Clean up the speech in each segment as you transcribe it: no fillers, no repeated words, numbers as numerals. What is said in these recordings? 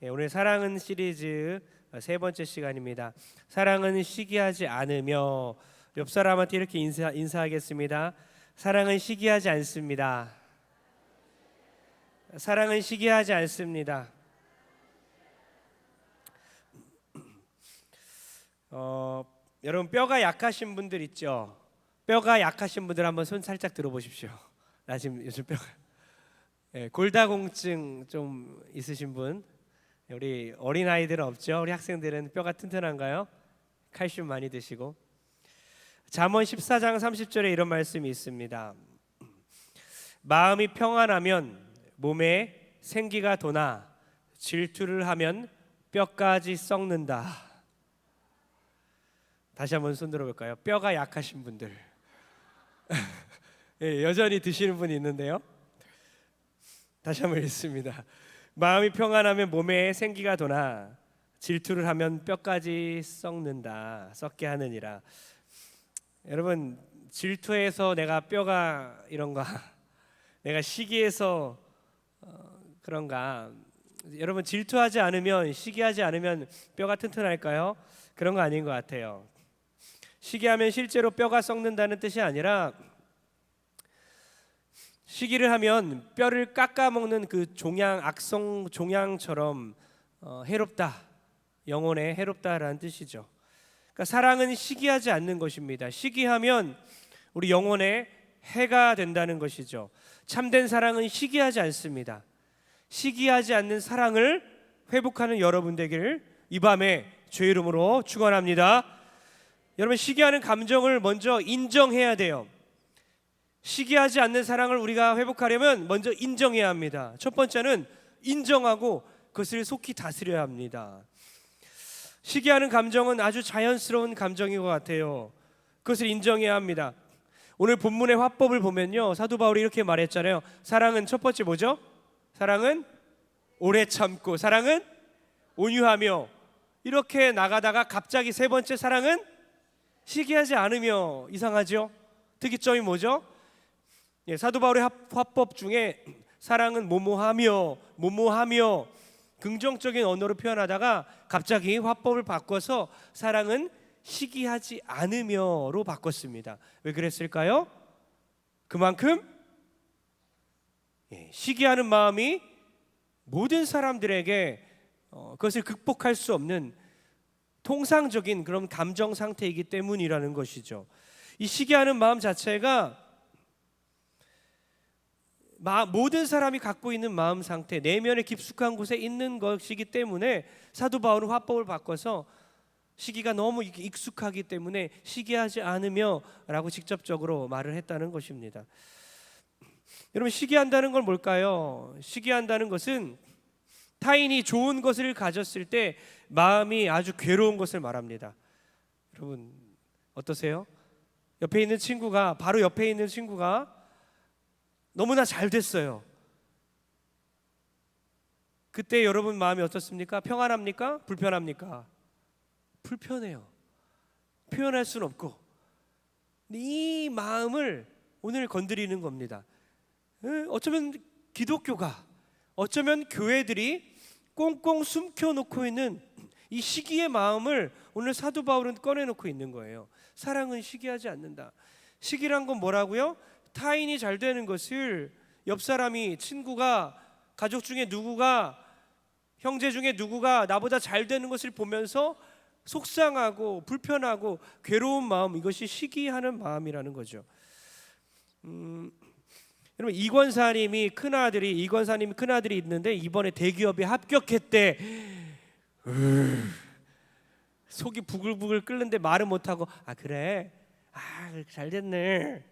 오늘 사랑은 시리즈 세 번째 시간입니다. 사랑은 시기하지 않으며. 옆 사람한테 이렇게 인사하겠습니다. 사랑은 시기하지 않습니다. 사랑은 시기하지 않습니다. 여러분, 뼈가 약하신 분들 있죠? 뼈가 약하신 분들 한번 손 살짝 들어보십시오. 나 지금 요즘 뼈가 골다공증 좀 있으신 분, 우리 어린아이들은 없죠? 우리 학생들은 뼈가 튼튼한가요? 칼슘 많이 드시고. 잠언 14장 30절에 이런 말씀이 있습니다. 마음이 평안하면 몸에 생기가 돋아 질투를 하면 뼈까지 썩는다. 다시 한번 손 들어볼까요? 뼈가 약하신 분들. 여전히 드시는 분이 있는데요. 다시 한번 읽습니다. 마음이 평안하면 몸에 생기가 돋아 질투를 하면 뼈까지 썩는다. 썩게 하느니라. 여러분, 질투해서 내가 뼈가 이런가? 내가 시기해서 그런가? 여러분, 질투하지 않으면, 시기하지 않으면 뼈가 튼튼할까요? 그런 거 아닌 것 같아요. 시기하면 실제로 뼈가 썩는다는 뜻이 아니라, 시기를 하면 뼈를 깎아먹는 그 종양, 악성 종양처럼 해롭다, 영혼에 해롭다라는 뜻이죠. 그러니까 사랑은 시기하지 않는 것입니다. 시기하면 우리 영혼에 해가 된다는 것이죠. 참된 사랑은 시기하지 않습니다. 시기하지 않는 사랑을 회복하는 여러분 되기를 이 밤에 주의 이름으로 축원합니다. 여러분, 시기하는 감정을 먼저 인정해야 돼요. 시기하지 않는 사랑을 우리가 회복하려면 먼저 인정해야 합니다. 첫 번째는 인정하고 그것을 속히 다스려야 합니다. 시기하는 감정은 아주 자연스러운 감정인 것 같아요. 그것을 인정해야 합니다. 오늘 본문의 화법을 보면요, 사도 바울이 이렇게 말했잖아요. 사랑은 첫 번째 뭐죠? 사랑은 오래 참고, 사랑은 온유하며, 이렇게 나가다가 갑자기 세 번째 사랑은 시기하지 않으며. 이상하죠? 특이점이 뭐죠? 사도 바울의 화법 중에 사랑은 뭐뭐하며 긍정적인 언어로 표현하다가 갑자기 화법을 바꿔서 사랑은 시기하지 않으며로 바꿨습니다. 왜 그랬을까요? 그만큼 시기하는 마음이 모든 사람들에게 그것을 극복할 수 없는 통상적인 그런 감정 상태이기 때문이라는 것이죠. 이 시기하는 마음 자체가 모든 사람이 갖고 있는 마음 상태, 내면의 깊숙한 곳에 있는 것이기 때문에 사도 바울은 화법을 바꿔서 시기가 너무 익숙하기 때문에 시기하지 않으며 라고 직접적으로 말을 했다는 것입니다. 여러분, 시기한다는 건 뭘까요? 시기한다는 것은 타인이 좋은 것을 가졌을 때 마음이 아주 괴로운 것을 말합니다. 여러분, 어떠세요? 바로 옆에 있는 친구가 너무나 잘 됐어요. 그때 여러분 마음이 어떻습니까? 평안합니까? 불편합니까? 불편해요. 표현할 수는 없고. 이 마음을 오늘 건드리는 겁니다. 어쩌면 기독교가, 어쩌면 교회들이 꽁꽁 숨겨놓고 있는 이 시기의 마음을 오늘 사도 바울은 꺼내놓고 있는 거예요. 사랑은 시기하지 않는다. 시기란 건 뭐라고요? 타인이 잘 되는 것을 옆 사람이, 친구가, 가족 중에 누구가, 형제 중에 누구가 나보다 잘 되는 것을 보면서 속상하고 불편하고 괴로운 마음, 이것이 시기하는 마음이라는 거죠. 여러분, 이권사님이 큰아들이 있는데 이번에 대기업에 합격했대. 속이 부글부글 끓는데 말을 못하고, 그래, 잘 됐네.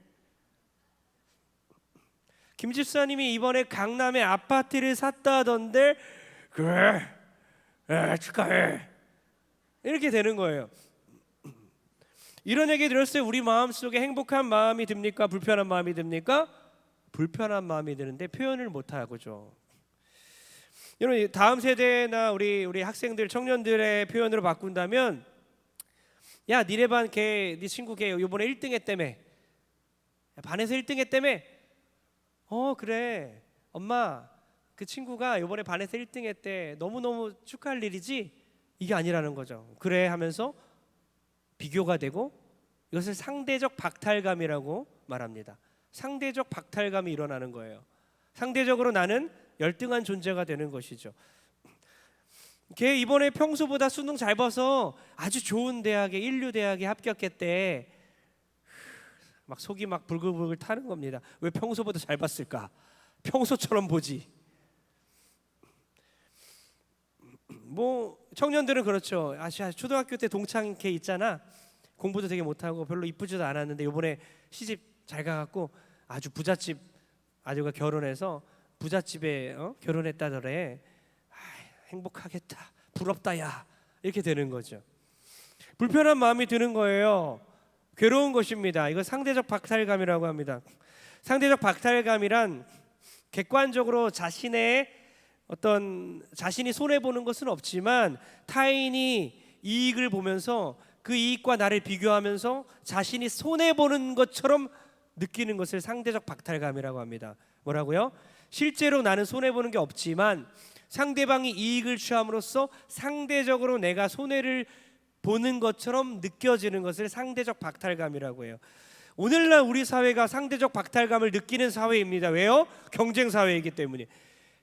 김 집사님이 이번에 강남에 아파트를 샀다던데, 그래, 축하해, 이렇게 되는 거예요. 이런 얘기 들었을 때 우리 마음속에 행복한 마음이 듭니까? 불편한 마음이 듭니까? 불편한 마음이 드는데 표현을 못하고죠. 여러분, 다음 세대나 우리 학생들, 청년들의 표현으로 바꾼다면, 야, 니네 반 네 친구 걔 이번에 1등 했다며, 반에서 1등 했다며. 그래, 엄마 그 친구가 이번에 반에서 1등 했대. 너무너무 축하할 일이지? 이게 아니라는 거죠. 그래 하면서 비교가 되고 이것을 상대적 박탈감이라고 말합니다. 상대적 박탈감이 일어나는 거예요. 상대적으로 나는 열등한 존재가 되는 것이죠. 걔 이번에 평소보다 수능 잘 봐서 아주 좋은 대학에 인류 대학에 합격했대. 막 속이 막 불글불글 타는 겁니다. 왜 평소보다 잘 봤을까? 평소처럼 보지. 뭐 청년들은 그렇죠. 초등학교 때 동창 걔 있잖아. 공부도 되게 못하고 별로 이쁘지도 않았는데 이번에 시집 잘 가갖고 아주 부잣집 아주가 결혼해서 부잣집에 결혼했다더래. 행복하겠다, 부럽다 야, 이렇게 되는 거죠. 불편한 마음이 드는 거예요. 괴로운 것입니다. 이거 상대적 박탈감이라고 합니다. 상대적 박탈감이란 객관적으로 자신이 손해 보는 것은 없지만 타인이 이익을 보면서 그 이익과 나를 비교하면서 자신이 손해 보는 것처럼 느끼는 것을 상대적 박탈감이라고 합니다. 뭐라고요? 실제로 나는 손해 보는 게 없지만 상대방이 이익을 취함으로써 상대적으로 내가 손해를 보는 것처럼 느껴지는 것을 상대적 박탈감이라고 해요. 오늘날 우리 사회가 상대적 박탈감을 느끼는 사회입니다. 왜요? 경쟁 사회이기 때문에.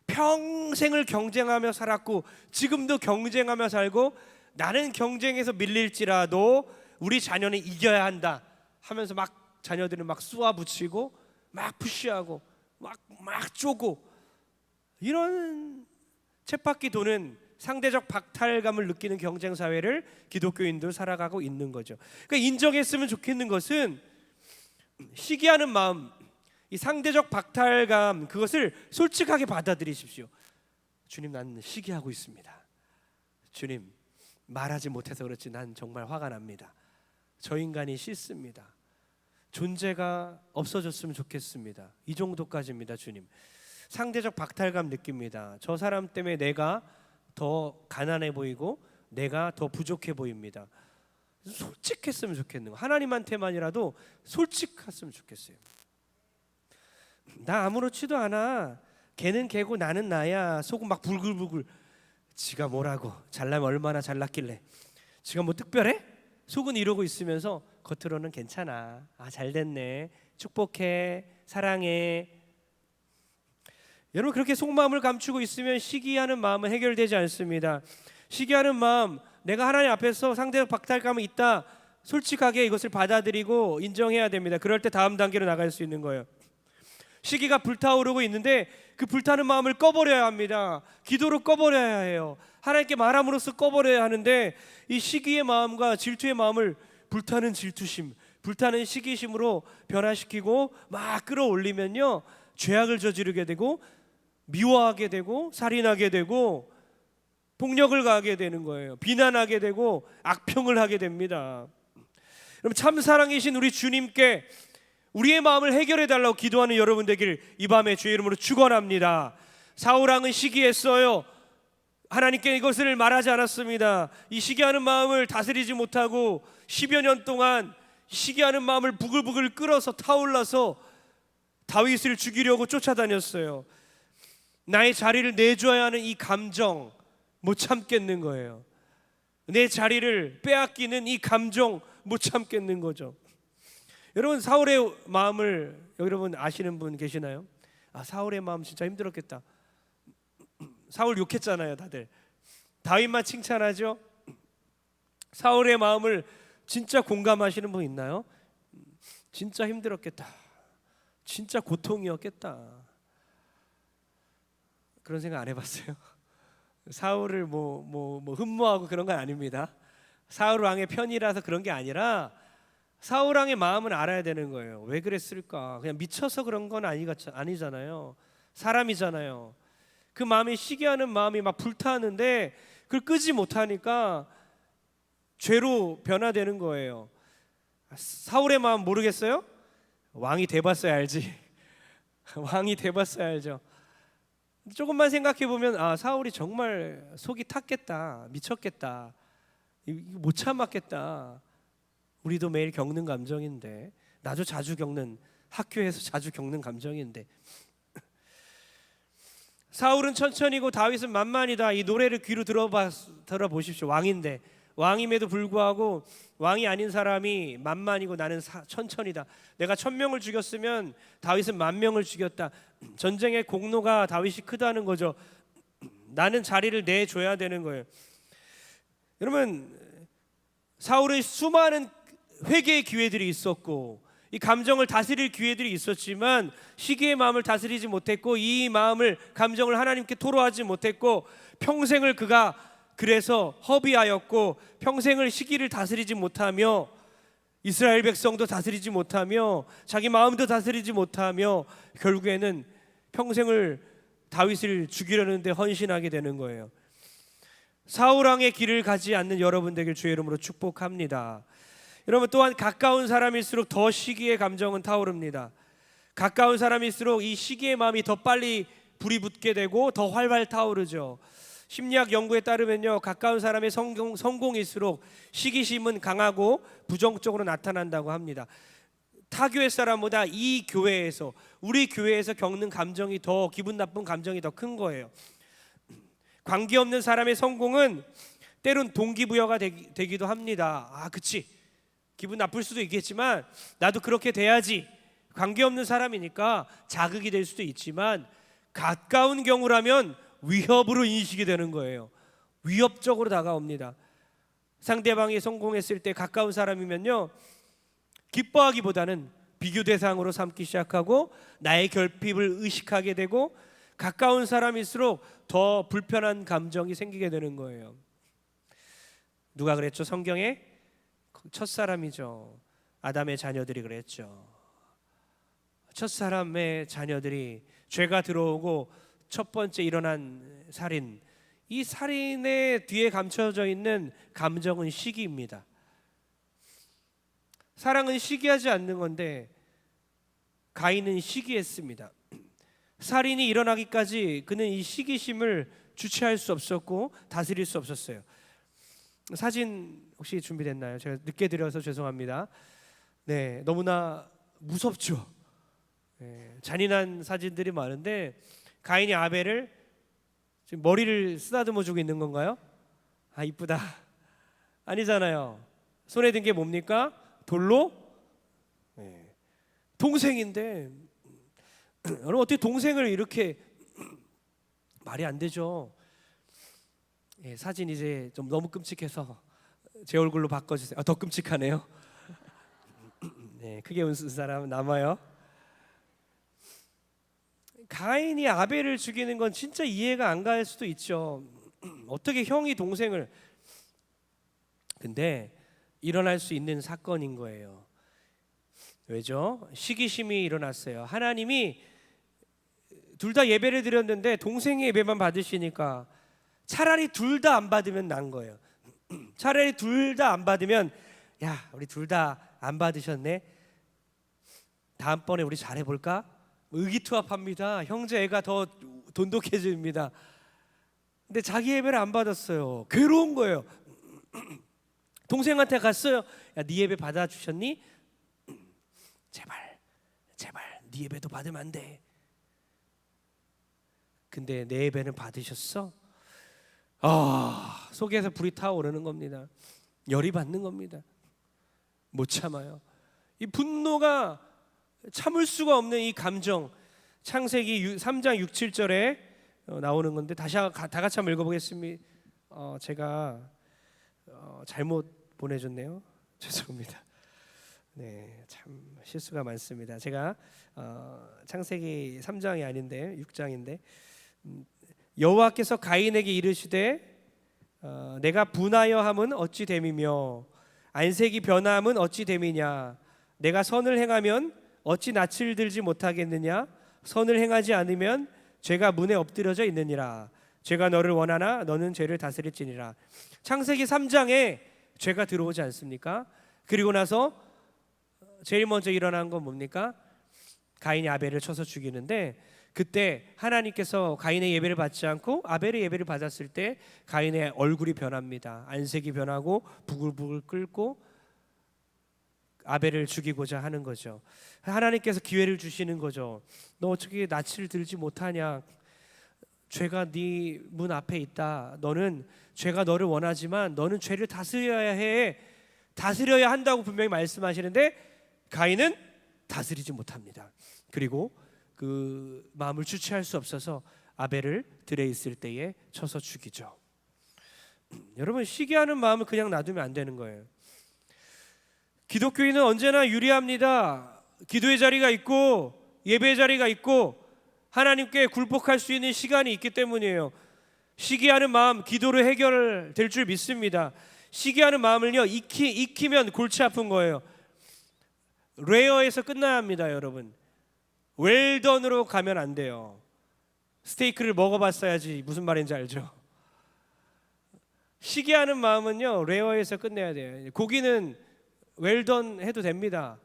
평생을 경쟁하며 살았고 지금도 경쟁하며 살고 나는 경쟁에서 밀릴지라도 우리 자녀는 이겨야 한다 하면서 막 자녀들은 막 쏘아붙이고 막 푸시하고 막 쪼고 이런 쳇바퀴 도는 상대적 박탈감을 느끼는 경쟁 사회를 기독교인들 살아가고 있는 거죠. 그러니까 인정했으면 좋겠는 것은 시기하는 마음, 이 상대적 박탈감 그것을 솔직하게 받아들이십시오. 주님, 나는 시기하고 있습니다. 주님, 말하지 못해서 그렇지 난 정말 화가 납니다. 저 인간이 싫습니다. 존재가 없어졌으면 좋겠습니다. 이 정도까지입니다. 주님, 상대적 박탈감 느낍니다. 저 사람 때문에 내가 더 가난해 보이고 내가 더 부족해 보입니다. 솔직했으면 좋겠는 거. 하나님한테만이라도 솔직했으면 좋겠어요. 나 아무렇지도 않아. 걔는 걔고 나는 나야. 속은 막 불글불글. 지가 뭐라고, 잘나면 얼마나 잘났길래, 지가 뭐 특별해? 속은 이러고 있으면서 겉으로는 괜찮아, 잘됐네, 축복해, 사랑해. 여러분, 그렇게 속마음을 감추고 있으면 시기하는 마음은 해결되지 않습니다. 시기하는 마음, 내가 하나님 앞에서 상대적 박탈감이 있다, 솔직하게 이것을 받아들이고 인정해야 됩니다. 그럴 때 다음 단계로 나갈 수 있는 거예요. 시기가 불타오르고 있는데 그 불타는 마음을 꺼버려야 합니다. 기도로 꺼버려야 해요. 하나님께 말함으로써 꺼버려야 하는데 이 시기의 마음과 질투의 마음을 불타는 질투심, 불타는 시기심으로 변화시키고 막 끌어올리면요, 죄악을 저지르게 되고 미워하게 되고 살인하게 되고 폭력을 가하게 되는 거예요. 비난하게 되고 악평을 하게 됩니다. 여러분, 참 사랑이신 우리 주님께 우리의 마음을 해결해 달라고 기도하는 여러분 되길 이 밤에 주의 이름으로 축원합니다. 사울왕은 시기했어요. 하나님께 이것을 말하지 않았습니다. 이 시기하는 마음을 다스리지 못하고 10여 년 동안 시기하는 마음을 부글부글 끓어서 타올라서 다윗을 죽이려고 쫓아다녔어요. 나의 자리를 내줘야 하는 이 감정 못 참겠는 거예요. 내 자리를 빼앗기는 이 감정 못 참겠는 거죠. 여러분, 사울의 마음을 여러분 아시는 분 계시나요? 사울의 마음 진짜 힘들었겠다. 사울 욕했잖아요, 다들. 다윗만 칭찬하죠. 사울의 마음을 진짜 공감하시는 분 있나요? 진짜 힘들었겠다. 진짜 고통이었겠다. 그런 생각 안 해봤어요? 사울을 뭐 흠모하고 그런 건 아닙니다. 사울 왕의 편이라서 그런 게 아니라 사울 왕의 마음을 알아야 되는 거예요. 왜 그랬을까? 그냥 미쳐서 그런 건 아니잖아요. 사람이잖아요. 그 마음이, 시기하는 마음이 막 불타는데 그걸 끄지 못하니까 죄로 변화되는 거예요. 사울의 마음 모르겠어요? 왕이 돼봤어야 알지. 왕이 돼봤어야 알죠. 조금만 생각해 보면 사울이 정말 속이 탔겠다, 미쳤겠다, 못 참았겠다. 우리도 매일 겪는 감정인데, 나도 자주 겪는, 학교에서 자주 겪는 감정인데, 사울은 천천히고 다윗은 만만이다. 이 노래를 귀로 들어보십시오. 왕인데, 왕임에도 불구하고 왕이 아닌 사람이 만만이고 나는 천천히다. 내가 1000명을 죽였으면 다윗은 10,000명을 죽였다. 전쟁의 공로가 다윗이 크다는 거죠. 나는 자리를 내줘야 되는 거예요. 여러분, 사울은 수많은 회개의 기회들이 있었고 이 감정을 다스릴 기회들이 있었지만 시기의 마음을 다스리지 못했고 이 마음을, 감정을 하나님께 토로하지 못했고 평생을 그가 그래서 허비하였고 평생을 시기를 다스리지 못하며 이스라엘 백성도 다스리지 못하며 자기 마음도 다스리지 못하며 결국에는 평생을 다윗을 죽이려는 데 헌신하게 되는 거예요. 사울왕의 길을 가지 않는 여러분 되길 주의 이름으로 축복합니다. 여러분, 또한 가까운 사람일수록 더 시기의 감정은 타오릅니다. 가까운 사람일수록 이 시기의 마음이 더 빨리 불이 붙게 되고 더 활발 타오르죠. 심리학 연구에 따르면요, 가까운 사람의 성공일수록 시기심은 강하고 부정적으로 나타난다고 합니다. 타 교회 사람보다 이 교회에서, 우리 교회에서 겪는 감정이 더, 기분 나쁜 감정이 더 큰 거예요. 관계없는 사람의 성공은 때론 동기부여가 되기도 합니다. 아, 그치, 기분 나쁠 수도 있겠지만 나도 그렇게 돼야지. 관계없는 사람이니까 자극이 될 수도 있지만 가까운 경우라면 위협으로 인식이 되는 거예요. 위협적으로 다가옵니다. 상대방이 성공했을 때 가까운 사람이면요, 기뻐하기보다는 비교 대상으로 삼기 시작하고 나의 결핍을 의식하게 되고 가까운 사람일수록 더 불편한 감정이 생기게 되는 거예요. 누가 그랬죠? 성경에 첫사람이죠. 아담의 자녀들이 그랬죠. 첫사람의 자녀들이 죄가 들어오고 첫 번째 일어난 살인, 이 살인의 뒤에 감춰져 있는 감정은 시기입니다. 사랑은 시기하지 않는 건데 가인은 시기했습니다. 살인이 일어나기까지 그는 이 시기심을 주체할 수 없었고 다스릴 수 없었어요. 사진 혹시 준비됐나요? 제가 늦게 드려서 죄송합니다. 네, 너무나 무섭죠. 네, 잔인한 사진들이 많은데 가인이 아벨을 지금 머리를 쓰다듬어 주고 있는 건가요? 아, 이쁘다. 아니잖아요. 손에 든 게 뭡니까? 돌로? 네. 동생인데 여러분, 어떻게 동생을 이렇게, 말이 안 되죠. 예, 사진 이제 좀 너무 끔찍해서 제 얼굴로 바꿔주세요. 아, 더 끔찍하네요. 네, 크게 웃은 사람 남아요. 가인이 아벨을 죽이는 건 진짜 이해가 안 갈 수도 있죠. 어떻게 형이 동생을, 근데 일어날 수 있는 사건인 거예요. 왜죠? 시기심이 일어났어요. 하나님이 둘 다 예배를 드렸는데 동생의 예배만 받으시니까 차라리 둘 다 안 받으면 난 거예요. 차라리 둘 다 안 받으면, 야, 우리 둘 다 안 받으셨네, 다음번에 우리 잘해볼까? 의기투합합니다. 형제 애가 더 돈독해집니다. 근데 자기 예배를 안 받았어요. 괴로운 거예요. 동생한테 갔어요. 야, 네 예배 받아주셨니? 제발 네 예배도 받으면 안 돼. 근데 내 예배는 받으셨어? 아, 속에서 불이 타오르는 겁니다. 열이 받는 겁니다. 못 참아요. 이 분노가 참을 수가 없는 이 감정, 창세기 3장 6, 7절에 나오는 건데 다 같이 한번 읽어보겠습니다. 제가 잘못 보내줬네요. 죄송합니다. 네, 참 실수가 많습니다. 제가 창세기 3장이 아닌데 6장인데, 여호와께서 가인에게 이르시되 내가 분하여 함은 어찌 됨이며 안색이 변함은 어찌 됨이냐. 내가 선을 행하면 어찌 낯을 들지 못하겠느냐. 선을 행하지 않으면 죄가 문에 엎드려져 있느니라. 죄가 너를 원하나 너는 죄를 다스릴지니라. 창세기 3장에 죄가 들어오지 않습니까? 그리고 나서 제일 먼저 일어난 건 뭡니까? 가인이 아벨을 쳐서 죽이는데, 그때 하나님께서 가인의 예배를 받지 않고 아벨의 예배를 받았을 때 가인의 얼굴이 변합니다. 안색이 변하고 부글부글 끓고 아벨을 죽이고자 하는 거죠. 하나님께서 기회를 주시는 거죠. 너 어떻게 낯을 들지 못하냐. 죄가 네 문 앞에 있다. 너는 죄가 너를 원하지만 너는 죄를 다스려야 해. 다스려야 한다고 분명히 말씀하시는데 가인은 다스리지 못합니다. 그리고 그 마음을 주체할 수 없어서 아벨을 들에 있을 때에 쳐서 죽이죠. 여러분, 시기하는 마음을 그냥 놔두면 안 되는 거예요. 기독교인은 언제나 유리합니다. 기도의 자리가 있고 예배의 자리가 있고 하나님께 굴복할 수 있는 시간이 있기 때문이에요. 시기하는 마음 기도로 해결될 줄 믿습니다. 시기하는 마음을요 익히면 골치 아픈 거예요. 레어에서 끝나야 합니다. 여러분, 웰던으로 가면 안 돼요. 스테이크를 먹어봤어야지 무슨 말인지 알죠? 시기하는 마음은요 레어에서 끝내야 돼요. 고기는 웰던 해도 됩니다.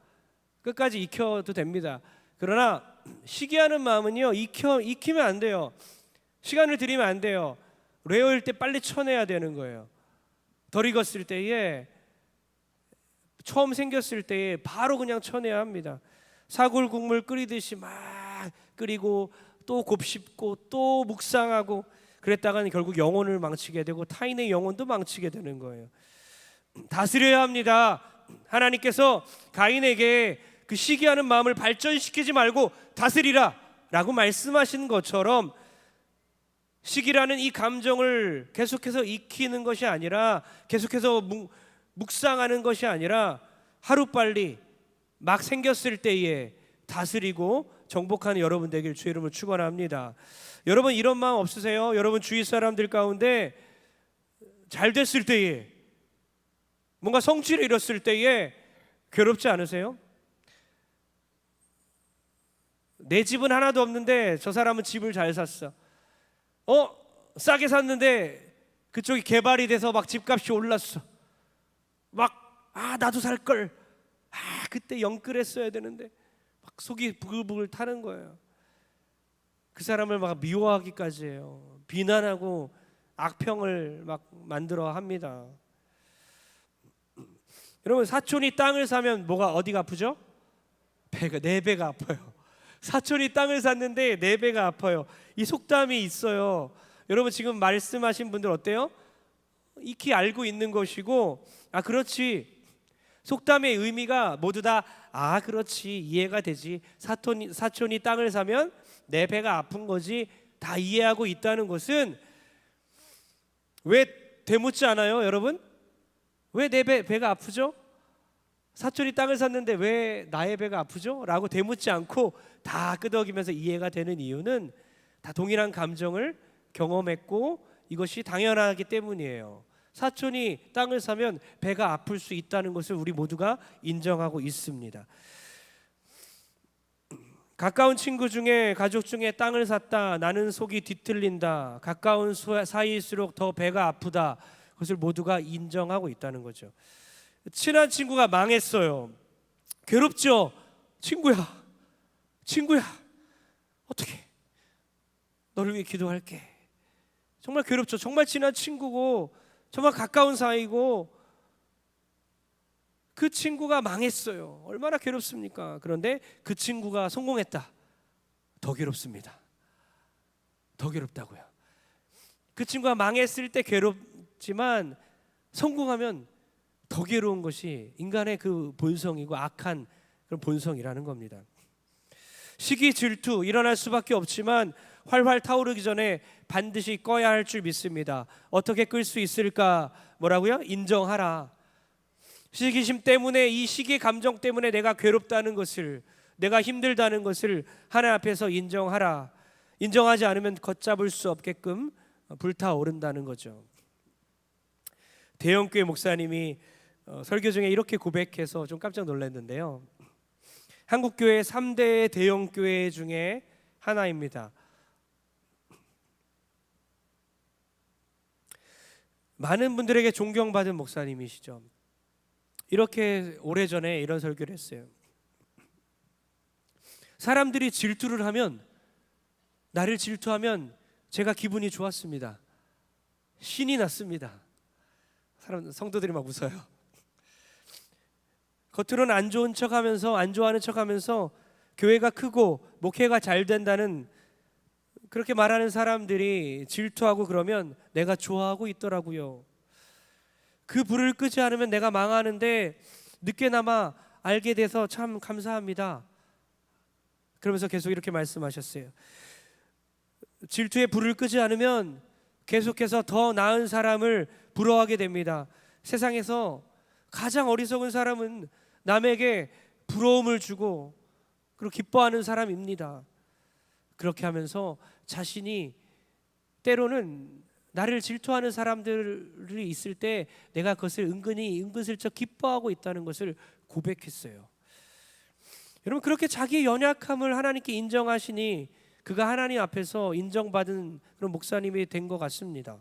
끝까지 익혀도 됩니다. 그러나 시기하는 마음은요 익히면 안 돼요. 시간을 들이면 안 돼요. 레어일 때 빨리 쳐내야 되는 거예요. 덜 익었을 때에, 처음 생겼을 때에 바로 그냥 쳐내야 합니다. 사골 국물 끓이듯이 막 끓이고 또 곱씹고 또 묵상하고 그랬다가는 결국 영혼을 망치게 되고 타인의 영혼도 망치게 되는 거예요. 다스려야 합니다. 하나님께서 가인에게 그 시기하는 마음을 발전시키지 말고 다스리라 라고 말씀하신 것처럼 시기라는 이 감정을 계속해서 익히는 것이 아니라, 계속해서 묵상하는 것이 아니라 하루빨리 막 생겼을 때에 다스리고 정복하는 여러분 되길 주의 이름으로 축원합니다. 여러분, 이런 마음 없으세요? 여러분 주위 사람들 가운데 잘 됐을 때에, 뭔가 성취를 이뤘을 때에 괴롭지 않으세요? 내 집은 하나도 없는데 저 사람은 집을 잘 샀어. 싸게 샀는데 그쪽이 개발이 돼서 막 집값이 올랐어. 막 나도 살 걸. 그때 영끌했어야 되는데 막 속이 부글부글 타는 거예요. 그 사람을 막 미워하기까지 해요. 비난하고 악평을 막 만들어 합니다. 여러분, 사촌이 땅을 사면 어디가 아프죠? 네 배가 아파요. 사촌이 땅을 샀는데 네 배가 아파요. 이 속담이 있어요. 여러분, 지금 말씀하신 분들 어때요? 익히 알고 있는 것이고, 그렇지, 속담의 의미가 모두 다 그렇지, 이해가 되지, 사촌이 땅을 사면 내 배가 아픈 거지, 다 이해하고 있다는 것은, 왜 되묻지 않아요? 여러분, 왜 내 배가 아프죠? 사촌이 땅을 샀는데 왜 나의 배가 아프죠? 라고 되묻지 않고 다 끄덕이면서 이해가 되는 이유는 다 동일한 감정을 경험했고 이것이 당연하기 때문이에요. 사촌이 땅을 사면 배가 아플 수 있다는 것을 우리 모두가 인정하고 있습니다. 가까운 친구 중에, 가족 중에 땅을 샀다, 나는 속이 뒤틀린다, 가까운 사이일수록 더 배가 아프다, 그것을 모두가 인정하고 있다는 거죠. 친한 친구가 망했어요. 괴롭죠? 친구야 어떻게, 너를 위해 기도할게. 정말 괴롭죠. 정말 친한 친구고 정말 가까운 사이고 그 친구가 망했어요. 얼마나 괴롭습니까? 그런데 그 친구가 성공했다, 더 괴롭습니다. 더 괴롭다고요. 그 친구가 망했을 때 괴롭지만 성공하면 더 괴로운 것이 인간의 그 본성이고 악한 그런 본성이라는 겁니다. 시기, 질투 일어날 수밖에 없지만 활활 타오르기 전에 반드시 꺼야 할 줄 믿습니다. 어떻게 끌 수 있을까? 뭐라고요? 인정하라. 시기심 때문에, 이 시기 감정 때문에 내가 괴롭다는 것을, 내가 힘들다는 것을 하나님 앞에서 인정하라. 인정하지 않으면 걷잡을 수 없게끔 불타오른다는 거죠. 대형교회 목사님이 설교 중에 이렇게 고백해서 좀 깜짝 놀랐는데요. 한국교회 3대 대형교회 중에 하나입니다. 많은 분들에게 존경받은 목사님이시죠. 이렇게 오래전에 이런 설교를 했어요. 사람들이 질투를 하면, 나를 질투하면 제가 기분이 좋았습니다. 신이 났습니다. 성도들이 막 웃어요. 겉으로는 안 좋은 척하면서, 안 좋아하는 척하면서 교회가 크고 목회가 잘 된다는 그렇게 말하는 사람들이 질투하고 그러면 내가 좋아하고 있더라고요. 그 불을 끄지 않으면 내가 망하는데 늦게나마 알게 돼서 참 감사합니다. 그러면서 계속 이렇게 말씀하셨어요. 질투의 불을 끄지 않으면 계속해서 더 나은 사람을 부러워하게 됩니다. 세상에서 가장 어리석은 사람은 남에게 부러움을 주고 그리고 기뻐하는 사람입니다. 그렇게 하면서 자신이 때로는 나를 질투하는 사람들이 있을 때 내가 그것을 은근슬쩍 기뻐하고 있다는 것을 고백했어요. 여러분, 그렇게 자기의 연약함을 하나님께 인정하시니 그가 하나님 앞에서 인정받은 그런 목사님이 된 것 같습니다.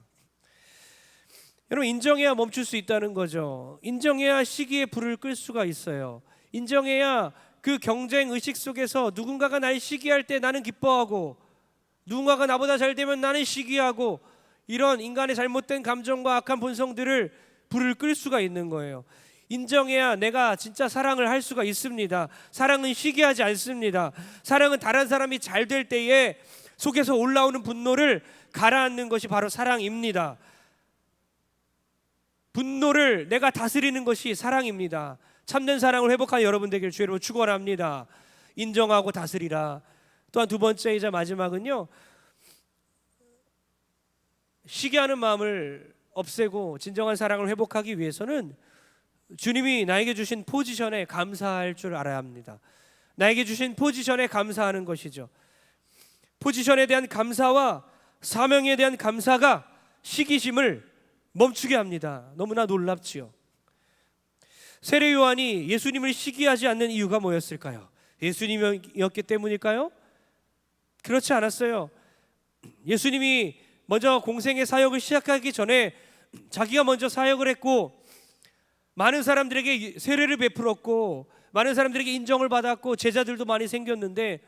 여러분, 인정해야 멈출 수 있다는 거죠. 인정해야 시기의 불을 끌 수가 있어요. 인정해야 그 경쟁 의식 속에서 누군가가 날 시기할 때 나는 기뻐하고, 누군가가 나보다 잘 되면 나는 시기하고, 이런 인간의 잘못된 감정과 악한 본성들을 불을 끌 수가 있는 거예요. 인정해야 내가 진짜 사랑을 할 수가 있습니다. 사랑은 시기하지 않습니다. 사랑은 다른 사람이 잘 될 때에 속에서 올라오는 분노를 가라앉는 것이 바로 사랑입니다. 분노를 내가 다스리는 것이 사랑입니다. 참된 사랑을 회복한 여러분 되길 주의 이름으로 축원합니다. 인정하고 다스리라. 또한 두 번째이자 마지막은요, 시기하는 마음을 없애고 진정한 사랑을 회복하기 위해서는 주님이 나에게 주신 포지션에 감사할 줄 알아야 합니다. 나에게 주신 포지션에 감사하는 것이죠. 포지션에 대한 감사와 사명에 대한 감사가 시기심을 멈추게 합니다. 너무나 놀랍지요. 세례 요한이 예수님을 시기하지 않는 이유가 뭐였을까요? 예수님이었기 때문일까요? 그렇지 않았어요. 예수님이 먼저 공생의 사역을 시작하기 전에 자기가 먼저 사역을 했고, 많은 사람들에게 세례를 베풀었고, 많은 사람들에게 인정을 받았고, 제자들도 많이 생겼는데,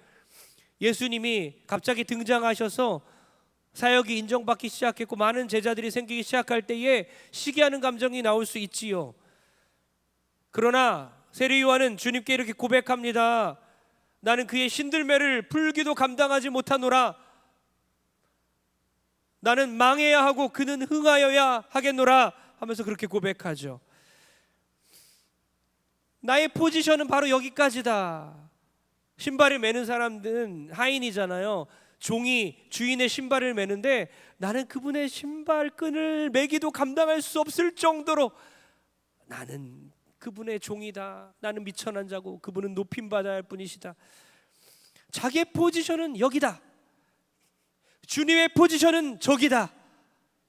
예수님이 갑자기 등장하셔서 사역이 인정받기 시작했고 많은 제자들이 생기기 시작할 때에 시기하는 감정이 나올 수 있지요. 그러나 세례 요한은 주님께 이렇게 고백합니다. 나는 그의 신들매를 풀기도 감당하지 못하노라. 나는 망해야 하고 그는 흥하여야 하겠노라 하면서 그렇게 고백하죠. 나의 포지션은 바로 여기까지다. 신발을 매는 사람들은 하인이잖아요. 종이 주인의 신발을 매는데 나는 그분의 신발끈을 매기도 감당할 수 없을 정도로 나는 그분의 종이다. 나는 미천한 자고 그분은 높임받아야 할 분이시다. 자기의 포지션은 여기다. 주님의 포지션은 저기다.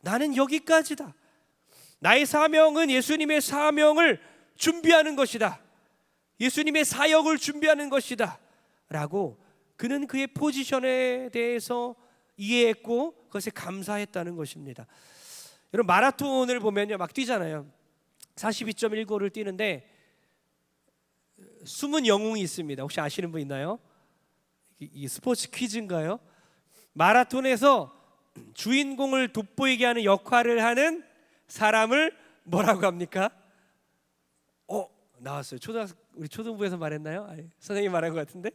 나는 여기까지다. 나의 사명은 예수님의 사명을 준비하는 것이다. 예수님의 사역을 준비하는 것이다 라고 그는 그의 포지션에 대해서 이해했고 그것에 감사했다는 것입니다. 여러분, 마라톤을 보면요, 막 뛰잖아요. 42.195를 뛰는데 숨은 영웅이 있습니다. 혹시 아시는 분 있나요? 이 스포츠 퀴즈인가요? 마라톤에서 주인공을 돋보이게 하는 역할을 하는 사람을 뭐라고 합니까? 나왔어요. 우리 초등부에서 말했나요? 아니, 선생님이 말한 것 같은데.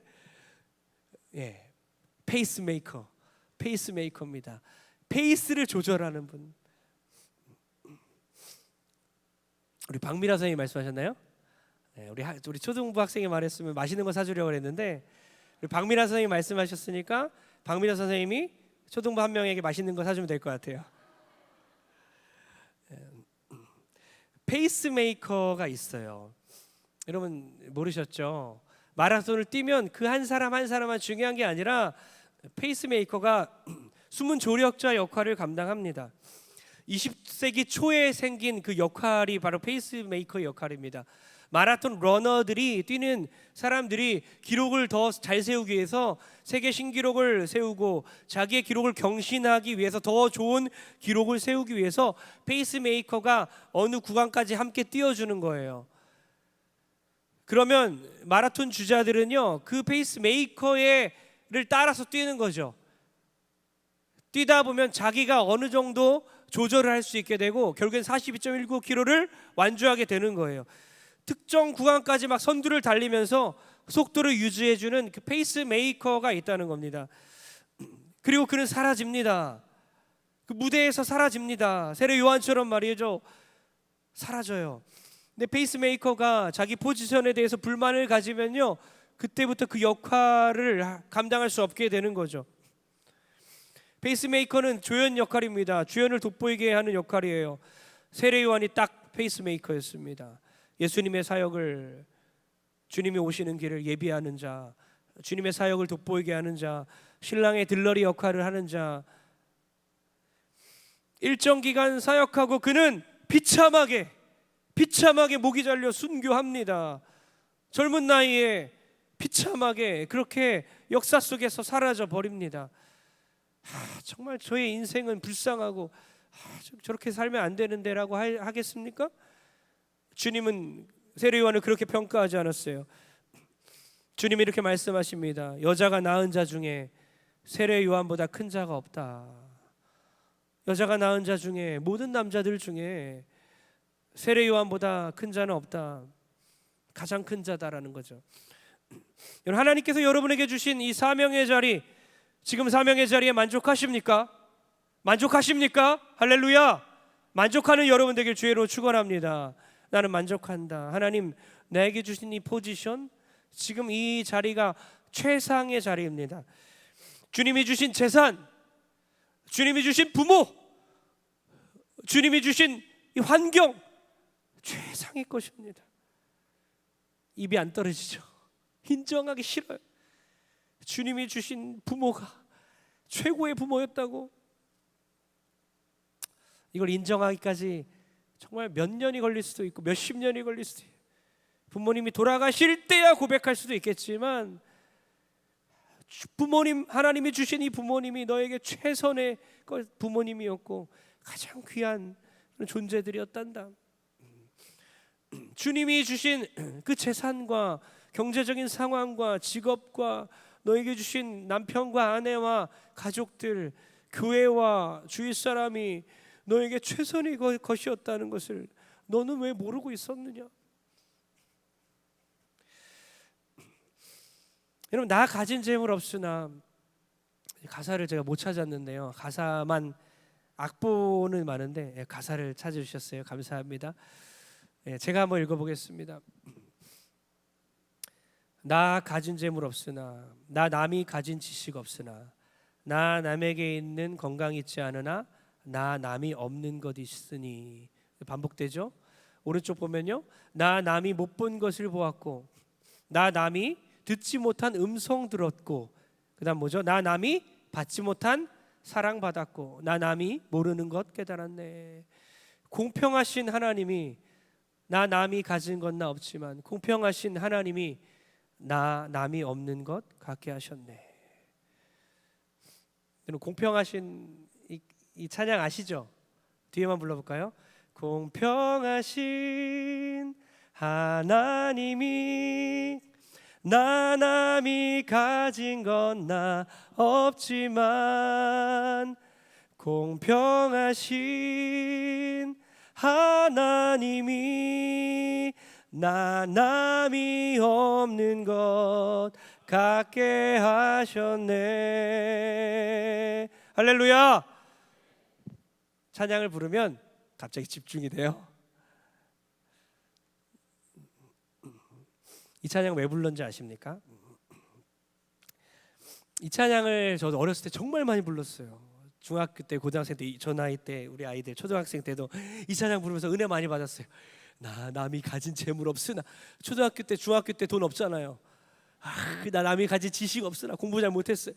예, 페이스메이커입니다. 페이스를 조절하는 분. 우리 박미라 선생님이 말씀하셨나요? 네, 우리 초등부 학생이 말했으면 맛있는 거 사주려고 했는데 우리 박미라 선생님이 말씀하셨으니까 박미라 선생님이 초등부 한 명에게 맛있는 거 사주면 될 것 같아요. 페이스메이커가 있어요. 여러분 모르셨죠? 마라톤을 뛰면 그 한 사람 한 사람만 중요한 게 아니라 페이스메이커가 숨은 조력자 역할을 감당합니다. 20세기 초에 생긴 그 역할이 바로 페이스메이커 역할입니다. 마라톤 러너들이 뛰는 사람들이 기록을 더 잘 세우기 위해서 세계 신기록을 세우고 자기의 기록을 경신하기 위해서 더 좋은 기록을 세우기 위해서 페이스메이커가 어느 구간까지 함께 뛰어주는 거예요. 그러면 마라톤 주자들은요, 그 페이스메이커를 따라서 뛰는 거죠. 뛰다 보면 자기가 어느 정도 조절을 할 수 있게 되고 결국엔 42.195km를 완주하게 되는 거예요. 특정 구간까지 막 선두를 달리면서 속도를 유지해주는 그 페이스메이커가 있다는 겁니다. 그리고 그는 사라집니다. 그 무대에서 사라집니다. 세례 요한처럼 말이죠, 사라져요. 근데 페이스메이커가 자기 포지션에 대해서 불만을 가지면요, 그때부터 그 역할을 감당할 수 없게 되는 거죠. 페이스메이커는 조연 역할입니다. 주연을 돋보이게 하는 역할이에요. 세례 요한이 딱 페이스메이커였습니다. 예수님의 사역을, 주님이 오시는 길을 예비하는 자, 주님의 사역을 돋보이게 하는 자, 신랑의 들러리 역할을 하는 자. 일정 기간 사역하고 그는 비참하게 목이 잘려 순교합니다. 젊은 나이에 비참하게 그렇게 역사 속에서 사라져 버립니다. 정말 저의 인생은 불쌍하고 저렇게 살면 안 되는데 라고 하겠습니까? 주님은 세례 요한을 그렇게 평가하지 않았어요. 주님이 이렇게 말씀하십니다. 여자가 낳은 자 중에 세례 요한보다 큰 자가 없다. 여자가 낳은 자 중에, 모든 남자들 중에 세례 요한보다 큰 자는 없다. 가장 큰 자다라는 거죠. 여러분, 하나님께서 여러분에게 주신 이 사명의 자리, 지금 사명의 자리에 만족하십니까? 만족하십니까? 할렐루야. 만족하는 여러분 되길 주의로 축원합니다. 나는 만족한다. 하나님, 나에게 주신 이 포지션, 지금 이 자리가 최상의 자리입니다. 주님이 주신 재산, 주님이 주신 부모, 주님이 주신 이 환경, 최상의 것입니다. 입이 안 떨어지죠. 인정하기 싫어요. 주님이 주신 부모가 최고의 부모였다고. 이걸 인정하기까지 정말 몇 년이 걸릴 수도 있고 몇십 년이 걸릴 수도 있고, 부모님이 돌아가실 때야 고백할 수도 있겠지만, 부모님, 하나님이 주신 이 부모님이 너에게 최선의 부모님이었고 가장 귀한 존재들이었단다. 주님이 주신 그 재산과 경제적인 상황과 직업과 너에게 주신 남편과 아내와 가족들, 교회와 주위 사람이 너에게 최선의 것이었다는 것을 너는 왜 모르고 있었느냐? 여러분, 나 가진 재물 없으나, 가사를 제가 못 찾았는데요, 가사만, 악보는 많은데 가사를 찾아주셨어요. 감사합니다. 제가 한번 읽어보겠습니다. 나 가진 재물 없으나, 나 남이 가진 지식 없으나, 나 남에게 있는 건강 있지 않으나, 나 남이 없는 것 있으니. 반복되죠? 오른쪽 보면요, 나 남이 못 본 것을 보았고, 나 남이 듣지 못한 음성 들었고, 그 다음 뭐죠? 나 남이 받지 못한 사랑받았고, 나 남이 모르는 것 깨달았네. 공평하신 하나님이, 나 남이 가진 건 나 없지만 공평하신 하나님이 나 남이 없는 것 갖게 하셨네. 여러분, 공평하신 이 찬양 아시죠? 뒤에만 불러볼까요? 공평하신 하나님이, 나 남이 가진 건 나 없지만 공평하신 하나님이 나 남이 없는 것 갖게 하셨네. 할렐루야. 찬양을 부르면 갑자기 집중이 돼요. 이 찬양 왜 불렀는지 아십니까? 이 찬양을 저도 어렸을 때 정말 많이 불렀어요. 중학교 때, 고등학생 때, 저 나이 때 우리 아이들 초등학생 때도 이 찬양 부르면서 은혜 많이 받았어요. 나 남이 가진 재물 없으나. 초등학교 때, 중학교 때 돈 없잖아요. 나 남이 가진 지식 없으나, 공부 잘 못했어요.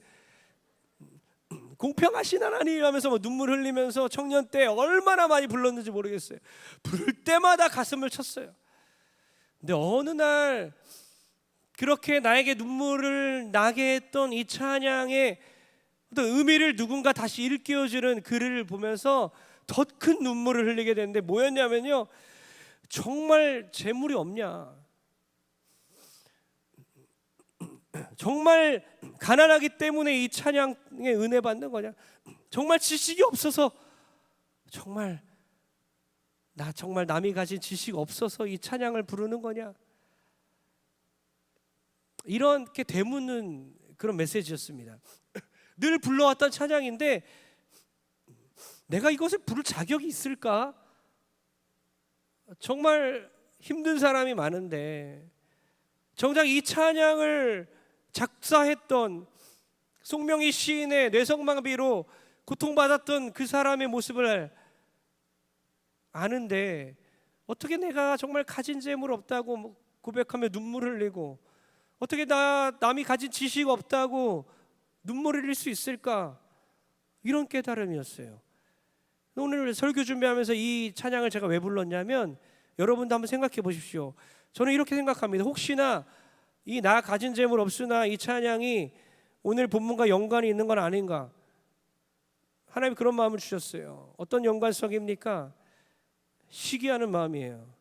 공평하신 하나님 하면서 눈물 흘리면서 청년 때 얼마나 많이 불렀는지 모르겠어요. 부를 때마다 가슴을 쳤어요. 근데 어느 날 그렇게 나에게 눈물을 나게 했던 이 찬양의 어떤 의미를 누군가 다시 일깨워주는 글을 보면서 더 큰 눈물을 흘리게 됐는데, 뭐였냐면요, 정말 재물이 없냐, 정말 가난하기 때문에 이 찬양에 은혜 받는 거냐, 정말 지식이 없어서, 정말 남이 가진 지식 없어서 이 찬양을 부르는 거냐, 이렇게 되묻는 그런 메시지였습니다. 늘 불러왔던 찬양인데 내가 이것을 부를 자격이 있을까? 정말 힘든 사람이 많은데 정작 이 찬양을 작사했던 송명희 시인의 뇌성마비로 고통받았던 그 사람의 모습을 아는데 어떻게 내가 정말 가진 재물 없다고 고백하며 눈물을 흘리고 어떻게 남이 가진 지식 없다고 눈물을 흘릴 수 있을까? 이런 깨달음이었어요. 오늘 설교 준비하면서 이 찬양을 제가 왜 불렀냐면 여러분도 한번 생각해 보십시오. 저는 이렇게 생각합니다. 혹시나 이 나 가진 재물 없으나 이 찬양이 오늘 본문과 연관이 있는 건 아닌가? 하나님 그런 마음을 주셨어요. 어떤 연관성입니까? 시기하는 마음이에요.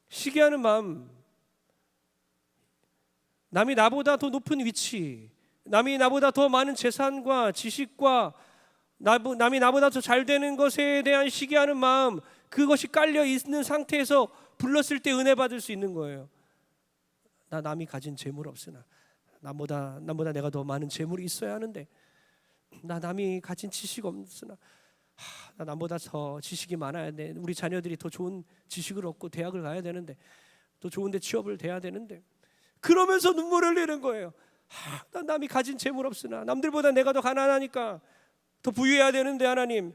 시기하는 마음. 남이 나보다 더 높은 위치, 남이 나보다 더 많은 재산과 지식과 남이 나보다 더 잘 되는 것에 대한 시기하는 마음, 그것이 깔려 있는 상태에서 불렀을 때 은혜 받을 수 있는 거예요. 나 남이 가진 재물 없으나 남보다 내가 더 많은 재물이 있어야 하는데, 나 남이 가진 지식 없으나 나 남보다 더 지식이 많아야 돼. 우리 자녀들이 더 좋은 지식을 얻고 대학을 가야 되는데, 더 좋은 데 취업을 돼야 되는데, 그러면서 눈물을 흘리는 거예요. 나 남이 가진 재물 없으나 남들보다 내가 더 가난하니까 더 부유해야 되는데, 하나님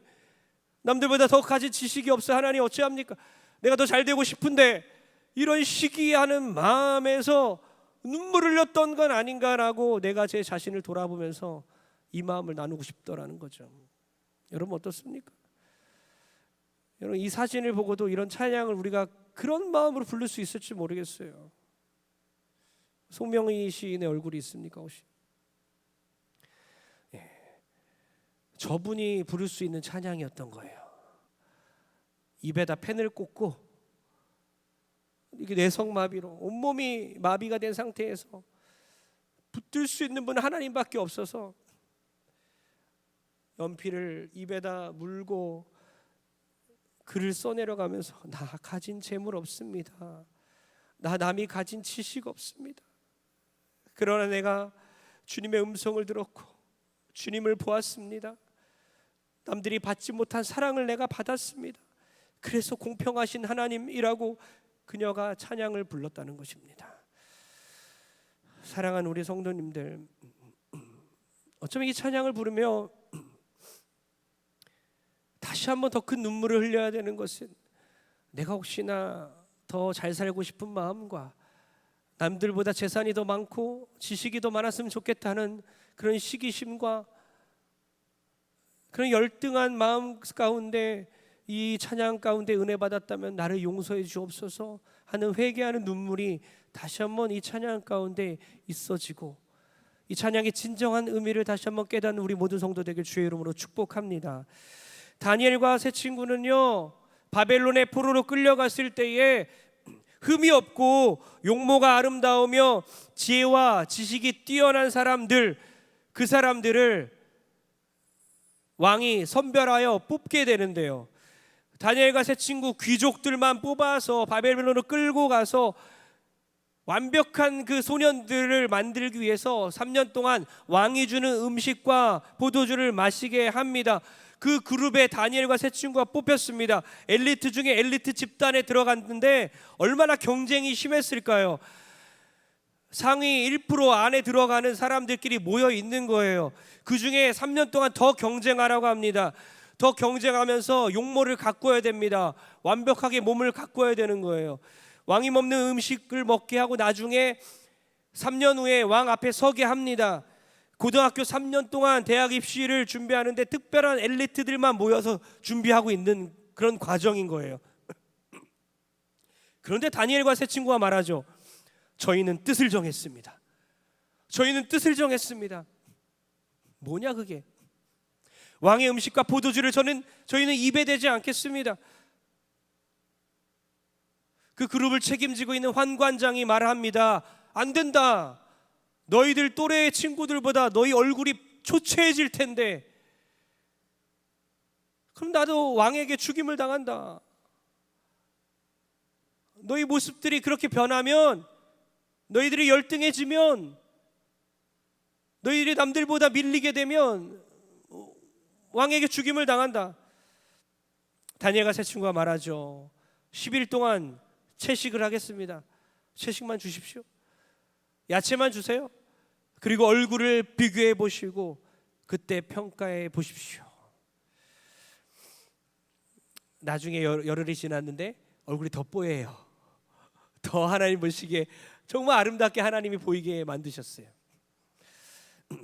남들보다 더 가진 지식이 없어. 하나님 어찌합니까? 내가 더 잘 되고 싶은데. 이런 시기하는 마음에서 눈물을 흘렸던 건 아닌가라고 내가 제 자신을 돌아보면서 이 마음을 나누고 싶더라는 거죠. 여러분 어떻습니까? 여러분 이 사진을 보고도 이런 찬양을 우리가 그런 마음으로 부를 수 있을지 모르겠어요. 송명희 시인의 얼굴이 있습니까 혹시? 예. 저분이 부를 수 있는 찬양이었던 거예요. 입에다 펜을 꽂고 이게 뇌성마비로 온몸이 마비가 된 상태에서 붙들 수 있는 분은 하나님밖에 없어서 연필을 입에다 물고 글을 써내려가면서 나 가진 재물 없습니다. 나 남이 가진 지식 없습니다. 그러나 내가 주님의 음성을 들었고 주님을 보았습니다. 남들이 받지 못한 사랑을 내가 받았습니다. 그래서 공평하신 하나님이라고 그녀가 찬양을 불렀다는 것입니다. 사랑하는 우리 성도님들, 어쩌면 이 찬양을 부르며 다시 한번 더 큰 눈물을 흘려야 되는 것은 내가 혹시나 더 잘 살고 싶은 마음과 남들보다 재산이 더 많고 지식이 더 많았으면 좋겠다는 그런 시기심과 그런 열등한 마음 가운데 이 찬양 가운데 은혜 받았다면 나를 용서해 주옵소서 하는 회개하는 눈물이 다시 한번 이 찬양 가운데 있어지고 이 찬양의 진정한 의미를 다시 한번 깨닫는 우리 모든 성도 되길 주의 이름으로 축복합니다. 다니엘과 세 친구는요 바벨론의 포로로 끌려갔을 때에 흠이 없고 용모가 아름다우며 지혜와 지식이 뛰어난 사람들, 그 사람들을 왕이 선별하여 뽑게 되는데요, 다니엘과 세 친구 귀족들만 뽑아서 바벨론으로 끌고 가서 완벽한 그 소년들을 만들기 위해서 3년 동안 왕이 주는 음식과 포도주를 마시게 합니다. 그 그룹에 다니엘과 세 친구가 뽑혔습니다. 엘리트 중에 엘리트 집단에 들어갔는데 얼마나 경쟁이 심했을까요? 상위 1% 안에 들어가는 사람들끼리 모여 있는 거예요. 그 중에 3년 동안 더 경쟁하라고 합니다. 더 경쟁하면서 용모를 가꿔야 됩니다. 완벽하게 몸을 가꿔야 되는 거예요. 왕이 먹는 음식을 먹게 하고 나중에 3년 후에 왕 앞에 서게 합니다. 고등학교 3년 동안 대학 입시를 준비하는데 특별한 엘리트들만 모여서 준비하고 있는 그런 과정인 거예요. 그런데 다니엘과 세 친구가 말하죠. 저희는 뜻을 정했습니다. 저희는 뜻을 정했습니다. 뭐냐 그게? 왕의 음식과 포도주를 저희는 입에 대지 않겠습니다. 그 그룹을 책임지고 있는 환관장이 말합니다. 안 된다. 너희들 또래의 친구들보다 너희 얼굴이 초췌해질 텐데 그럼 나도 왕에게 죽임을 당한다. 너희 모습들이 그렇게 변하면, 너희들이 열등해지면 너희들이 남들보다 밀리게 되면 왕에게 죽임을 당한다. 다니엘과 세 친구가 말하죠. 10일 동안 채식을 하겠습니다. 채식만 주십시오. 야채만 주세요. 그리고 얼굴을 비교해 보시고 그때 평가해 보십시오. 나중에 열흘이 지났는데 얼굴이 더 뽀얘요. 더 하나님 보시기에 정말 아름답게 하나님이 보이게 만드셨어요.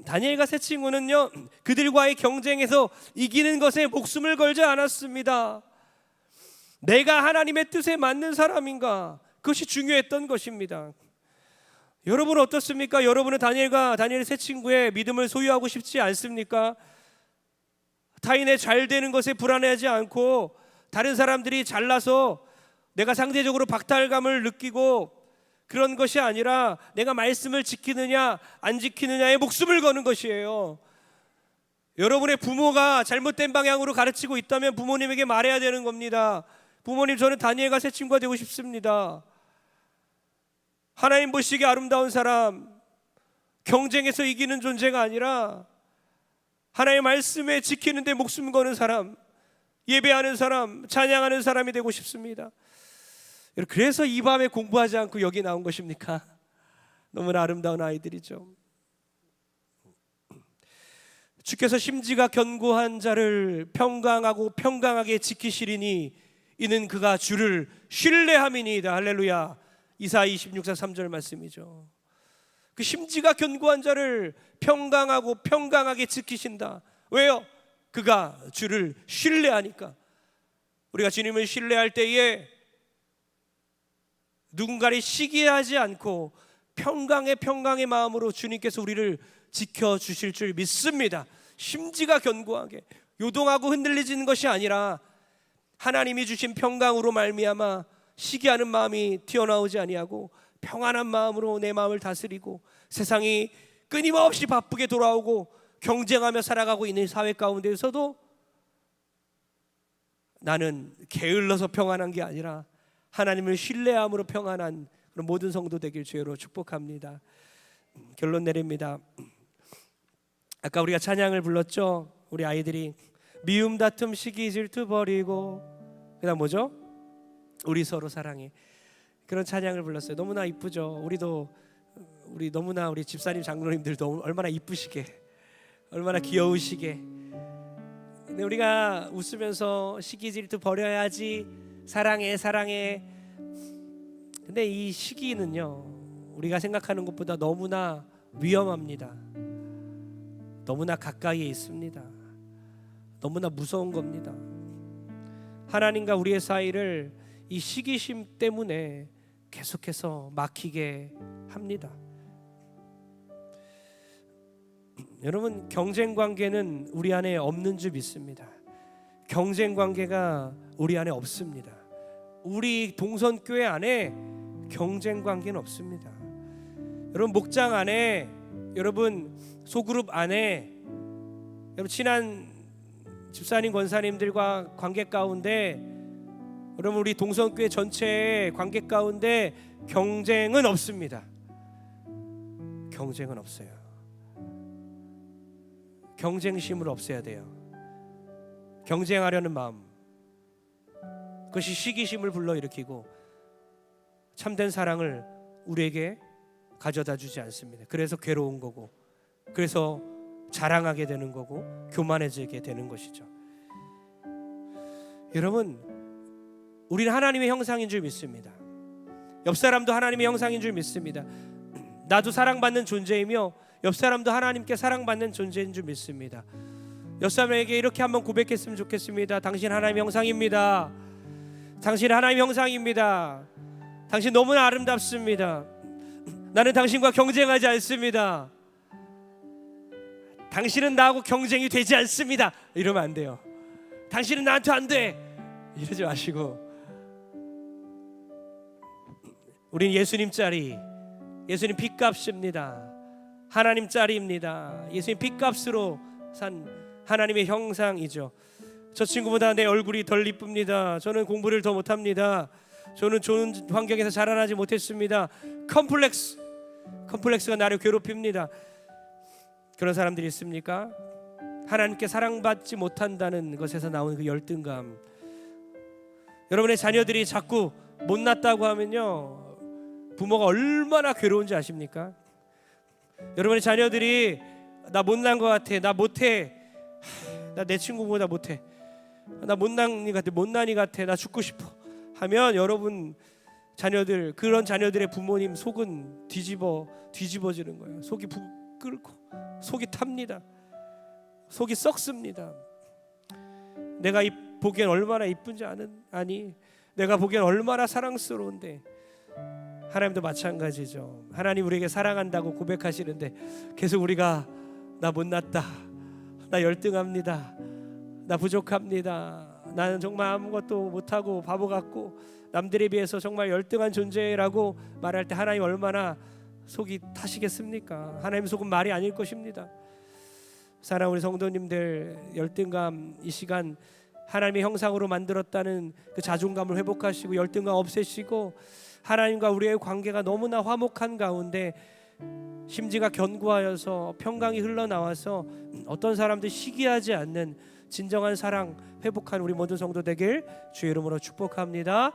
다니엘과 세 친구는요, 그들과의 경쟁에서 이기는 것에 목숨을 걸지 않았습니다. 내가 하나님의 뜻에 맞는 사람인가, 그것이 중요했던 것입니다. 여러분은 어떻습니까? 여러분은 다니엘의 세 친구의 믿음을 소유하고 싶지 않습니까? 타인의 잘 되는 것에 불안해하지 않고 다른 사람들이 잘나서 내가 상대적으로 박탈감을 느끼고 그런 것이 아니라 내가 말씀을 지키느냐 안 지키느냐에 목숨을 거는 것이에요. 여러분의 부모가 잘못된 방향으로 가르치고 있다면 부모님에게 말해야 되는 겁니다. 부모님, 저는 다니엘과 세 친구가 되고 싶습니다. 하나님 보시기에 아름다운 사람, 경쟁에서 이기는 존재가 아니라 하나님의 말씀에 지키는 데 목숨 거는 사람, 예배하는 사람, 찬양하는 사람이 되고 싶습니다. 그래서 이 밤에 공부하지 않고 여기 나온 것입니까? 너무나 아름다운 아이들이죠. 주께서 심지가 견고한 자를 평강하고 평강하게 지키시리니 이는 그가 주를 신뢰함이니이다. 할렐루야. 이사야 26장 3절 말씀이죠. 그 심지가 견고한 자를 평강하고 평강하게 지키신다. 왜요? 그가 주를 신뢰하니까. 우리가 주님을 신뢰할 때에 누군가를 시기하지 않고 평강의 마음으로 주님께서 우리를 지켜주실 줄 믿습니다. 심지가 견고하게 요동하고 흔들리지는 것이 아니라 하나님이 주신 평강으로 말미암아 시기하는 마음이 튀어나오지 아니하고 평안한 마음으로 내 마음을 다스리고 세상이 끊임없이 바쁘게 돌아오고 경쟁하며 살아가고 있는 사회 가운데서도 나는 게을러서 평안한 게 아니라 하나님을 신뢰함으로 평안한 그런 모든 성도 되길 주여로 축복합니다. 결론 내립니다. 아까 우리가 찬양을 불렀죠. 우리 아이들이 미움 다툼 시기 질투 버리고 그다음 뭐죠? 우리 서로 사랑해. 그런 찬양을 불렀어요. 너무나 이쁘죠. 우리 너무나 우리 집사님 장로님들도 얼마나 이쁘시게, 얼마나 귀여우시게. 근데 우리가 웃으면서 시기 질투 버려야지, 사랑해 사랑해. 근데 이 시기는요, 우리가 생각하는 것보다 너무나 위험합니다. 너무나 가까이에 있습니다. 너무나 무서운 겁니다. 하나님과 우리의 사이를 이 시기심 때문에 계속해서 막히게 합니다. 여러분, 경쟁 관계는 우리 안에 없는 줄 믿습니다. 경쟁 관계가 우리 안에 없습니다. 우리 동선교회 안에 경쟁 관계는 없습니다. 여러분, 목장 안에, 여러분 소그룹 안에, 여러분 친한 집사님 권사님들과 관계 가운데, 여러분 우리 동선교회 전체의 관계 가운데 경쟁은 없습니다. 경쟁은 없어요. 경쟁심을 없애야 돼요. 경쟁하려는 마음, 그것이 시기심을 불러일으키고 참된 사랑을 우리에게 가져다 주지 않습니다. 그래서 괴로운 거고, 그래서 자랑하게 되는 거고, 교만해지게 되는 것이죠. 여러분, 우리는 하나님의 형상인 줄 믿습니다. 옆 사람도 하나님의 형상인 줄 믿습니다. 나도 사랑받는 존재이며 옆 사람도 하나님께 사랑받는 존재인 줄 믿습니다. 옆 사람에게 이렇게 한번 고백했으면 좋겠습니다. 당신 하나님의 형상입니다. 당신 하나님의 형상입니다. 당신 너무나 아름답습니다. 나는 당신과 경쟁하지 않습니다. 당신은 나하고 경쟁이 되지 않습니다. 이러면 안 돼요. 당신은 나한테 안 돼. 이러지 마시고, 우리는 예수님 짤이, 예수님 핏값입니다. 하나님 짤입니다. 예수님 핏값으로 산 하나님의 형상이죠. 저 친구보다 내 얼굴이 덜 이쁩니다. 저는 공부를 더 못합니다. 저는 좋은 환경에서 자라나지 못했습니다. 컴플렉스가 나를 괴롭힙니다. 그런 사람들이 있습니까? 하나님께 사랑받지 못한다는 것에서 나오는 그 열등감. 여러분의 자녀들이 자꾸 못났다고 하면요, 부모가 얼마나 괴로운지 아십니까? 여러분의 자녀들이 나 못난 것 같아, 나 못해, 나 내 친구보다 못해, 나 못난이 같아, 못난이 같아, 나 죽고 싶어 하면 여러분 자녀들, 그런 자녀들의 부모님 속은 뒤집어지는 거예요. 속이 끓고 속이 탑니다. 속이 썩습니다. 내가 보기엔 얼마나 이쁜지 아니, 내가 보기엔 얼마나 사랑스러운데. 하나님도 마찬가지죠. 하나님 우리에게 사랑한다고 고백하시는데 계속 우리가 나 못났다, 나 열등합니다, 나 부족합니다, 나는 정말 아무것도 못하고 바보 같고 남들에 비해서 정말 열등한 존재라고 말할 때 하나님 얼마나 속이 타시겠습니까? 하나님 속은 말이 아닐 것입니다. 사랑하는 우리 성도님들, 열등감 이 시간 하나님의 형상으로 만들었다는 그 자존감을 회복하시고 열등감 없애시고 하나님과 우리의 관계가 너무나 화목한 가운데 심지가 견고하여서 평강이 흘러나와서 어떤 사람도 시기하지 않는 진정한 사랑 회복한 우리 모든 성도 되길 주의 이름으로 축복합니다.